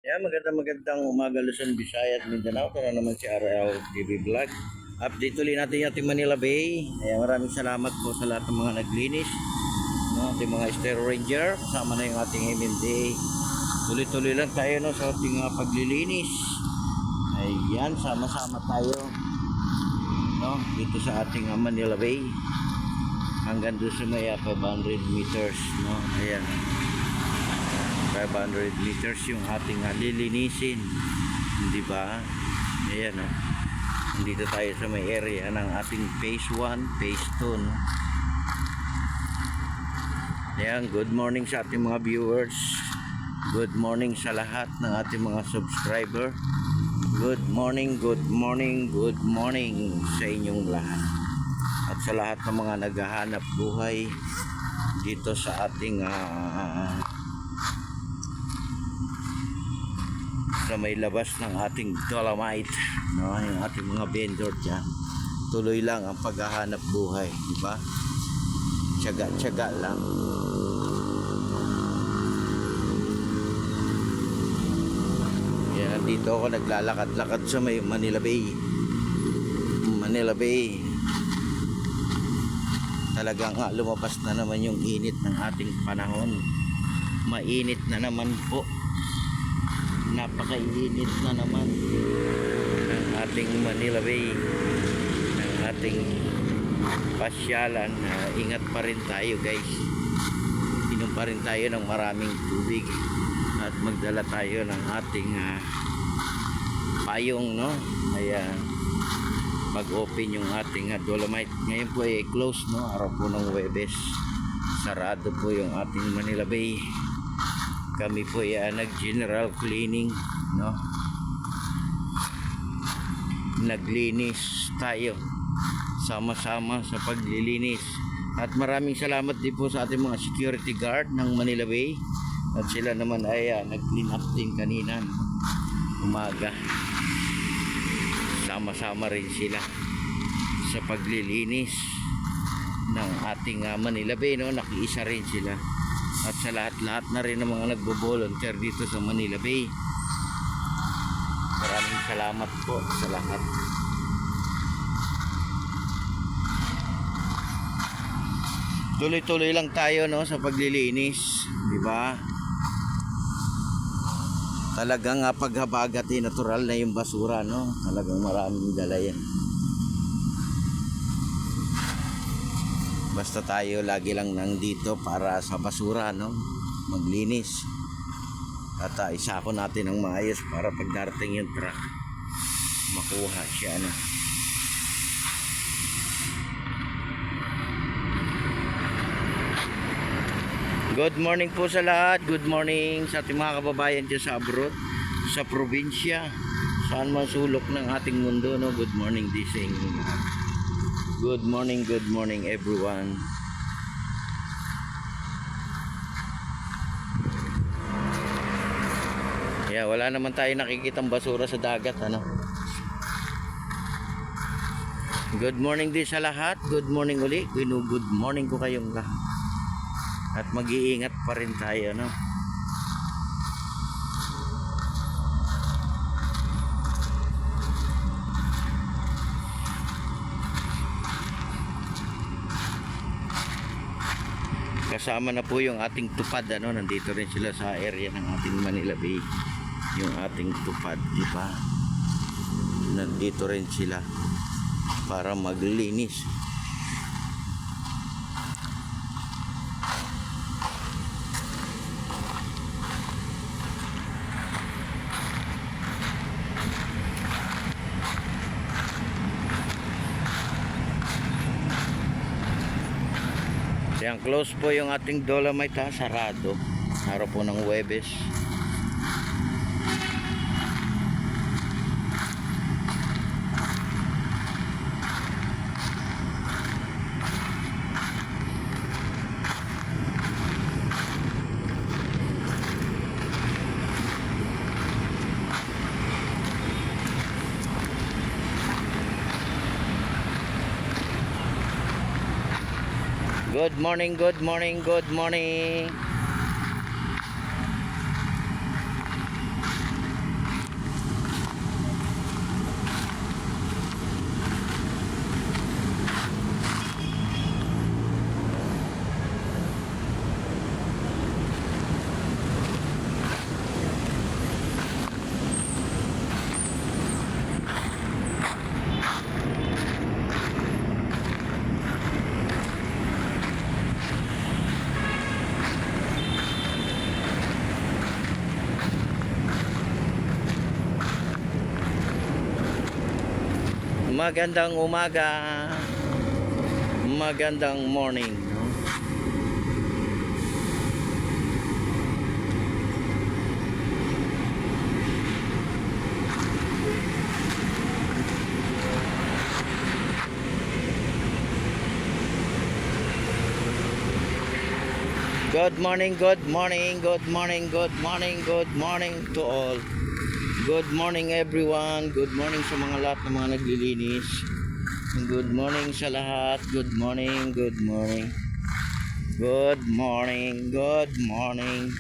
Yeah, magandang umaga Luzon, Visayas, Mindanao. Ito na naman si RL TV Vlog. Update ulit natin yung ating Manila Bay. Maraming salamat po sa lahat ng mga naglinis. No, ating mga Stero Ranger, kasama na yung ating MMDA. Tuloy-tuloy lang tayo no, sa ating paglilinis. Ayan, sama-sama tayo no, dito sa ating Manila Bay. Hanggang doon sa may 500 meters. No? Ayan. 500 meters yung ating lilinisin, di ba? Ayan, oh. Nandito tayo sa may area ng ating phase 1, phase 2, no? Ayan, good morning sa ating mga viewers. Good morning sa lahat ng ating mga subscriber. Good morning, good morning, good morning sa inyong lahat. At sa lahat ng mga naghahanap buhay dito sa ating sa may labas ng ating Dolomite, no, yung ating mga vendor dyan. Tuloy lang ang paghahanap buhay, di ba? Tiyaga lang. Yan, dito ako naglalakad-lakad sa may Manila Bay. Manila Bay. Talagang lumabas na naman yung init ng ating panahon. Mainit na naman po. Napakainit na naman ng ating Manila Bay, ng ating pasyalan. Ingat pa rin tayo guys, inom pa rin tayo ng maraming tubig at magdala tayo ng ating payong, no? Ayan, mag-open yung ating Dolomite. Ngayon po ay close, no? Araw po ng Huwebes, sarado po yung ating Manila Bay. Kami po ay nag-general cleaning, no? Naglinis tayo sama-sama sa paglilinis. At maraming salamat din po sa ating mga security guard ng Manila Bay. At sila naman ay nag-clean up din kanina, no? Umaga. Sama-sama rin sila sa paglilinis ng ating Manila Bay, no? Nakiisa rin sila. At sa lahat-lahat na rin ng mga nagbo-volunteer dito sa Manila Bay, maraming salamat po sa lahat. Tuloy-tuloy lang tayo, no, sa paglilinis, di ba? Talagang paghabagat natural na yung basura, no? Talagang maraming dala yan. Basta tayo lagi lang nandito para sa basura, no? Maglinis. At isako natin ang maayos para pag darating yung truck, makuha siya, no? Good morning po sa lahat. Good morning sa ating mga kababayan dyan sa abroad, sa probinsya, saan man sulok ng ating mundo, no? Good morning din sa inyo lahat. Good morning everyone. Yeah, wala naman tayo nakikitang basura sa dagat, ano. Good morning din sa lahat. Good morning uli. Good morning ko kayong lahat. At mag-iingat pa rin tayo, no. Kasama na po yung ating tupad, ano, nandito rin sila sa area ng ating Manila Bay. Yung ating tupad, di ba? Nandito rin sila para maglinis. Yan, close po yung ating Dolomite, sarado. Araw po ng Huwebes. Good morning, good morning, good morning. Magandang umaga. Magandang morning, no? Good morning, good morning, good morning, good morning, good morning to all. Good morning everyone. Good morning sa mga lahat ng mga naglilinis. Good morning sa lahat. Good morning, good morning. Good morning, good morning.